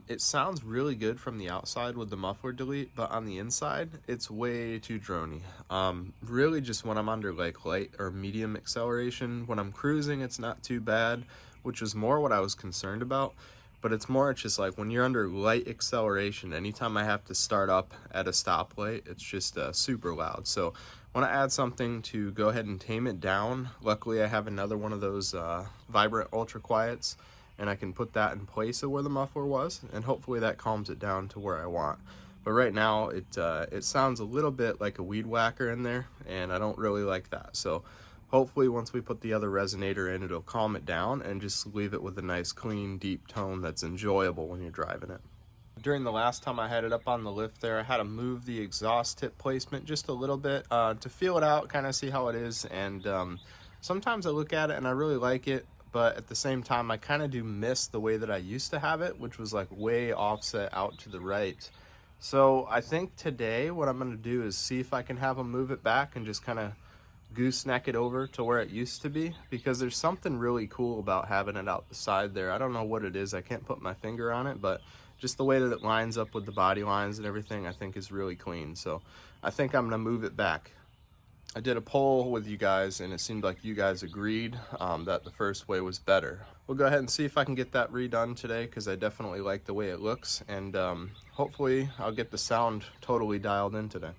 It sounds really good from the outside with the muffler delete, but on the inside, it's way too drony. Really just when I'm under like light or medium acceleration, when I'm cruising, it's not too bad, which is more what I was concerned about. But it's more, it's just like when you're under light acceleration, anytime I have to start up at a stoplight, it's just super loud. So when I add something to go ahead and tame it down, luckily I have another one of those Vibrant Ultraquiets, and I can put that in place of where the muffler was, and hopefully that calms it down to where I want. But right now it sounds a little bit like a weed whacker in there, and I don't really like that. So hopefully once we put the other resonator in, it'll calm it down and just leave it with a nice clean deep tone that's enjoyable when you're driving it. During the last time I had it up on the lift there, I had to move the exhaust tip placement just a little bit to feel it out, kind of see how it is. And sometimes I look at it and I really like it, but at the same time I kind of do miss the way that I used to have it, which was like way offset out to the right. So I think today what I'm going to do is see if I can have them move it back and just kind of gooseneck it over to where it used to be, because there's something really cool about having it out the side there. I don't know what it is, I can't put my finger on it, but just the way that it lines up with the body lines and everything I think is really clean. So I think I'm going to move it back. I did a poll with you guys and it seemed like you guys agreed that the first way was better. We'll go ahead and see if I can get that redone today, because I definitely like the way it looks, and hopefully I'll get the sound totally dialed in today.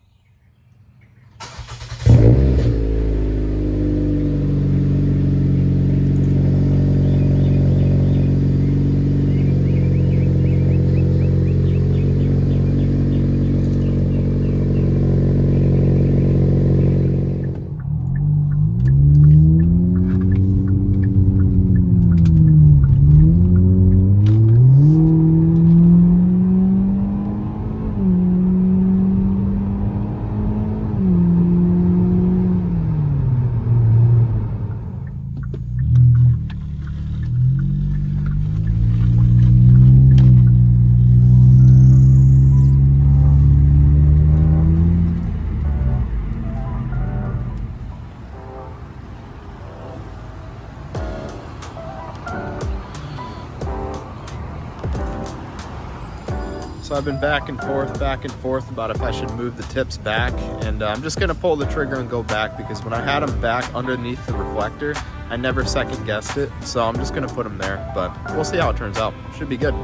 So I've been back and forth about if I should move the tips back, and I'm just gonna pull the trigger and go back, because when I had them back underneath the reflector, I never second guessed it. So I'm just gonna put them there, but we'll see how it turns out. Should be good.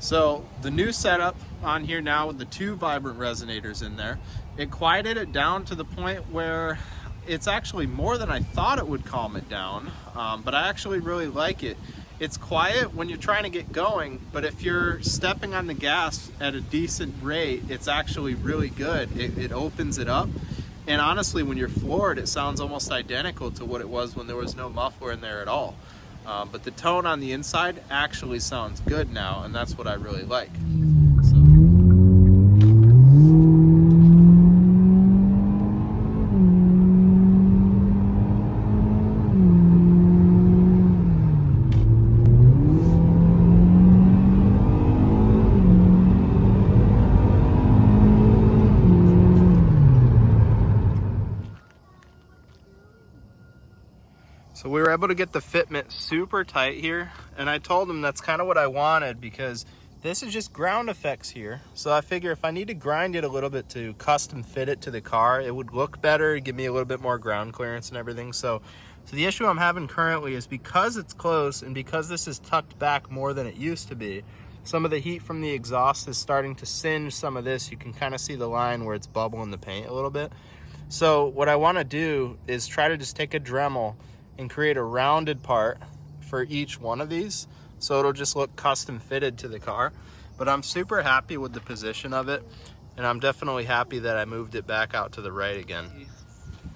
So the new setup on here now with the 2 Vibrant resonators in there, it quieted it down to the point where it's actually more than I thought it would calm it down, but I actually really like it. It's quiet when you're trying to get going, but if you're stepping on the gas at a decent rate, it's actually really good. It opens it up. And honestly, when you're floored, it sounds almost identical to what it was when there was no muffler in there at all. But the tone on the inside actually sounds good now, and that's what I really like. So we were able to get the fitment super tight here, and I told him that's kind of what I wanted because this is just ground effects here. So I figure if I need to grind it a little bit to custom fit it to the car, it would look better, give me a little bit more ground clearance and everything. So the issue I'm having currently is because it's close and because this is tucked back more than it used to be, some of the heat from the exhaust is starting to singe some of this. You can kind of see the line where it's bubbling the paint a little bit. So what I want to do is try to just take a Dremel and create a rounded part for each one of these, so it'll just look custom fitted to the car. But I'm super happy with the position of it, and I'm definitely happy that I moved it back out to the right again.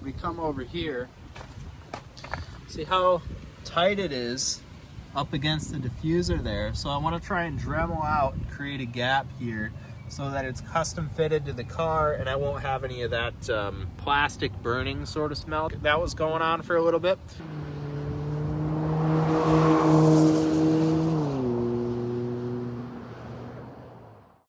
We come over here, see how tight it is up against the diffuser there. So I want to try and Dremel out and create a gap here so that it's custom fitted to the car and I won't have any of that plastic burning sort of smell that was going on for a little bit.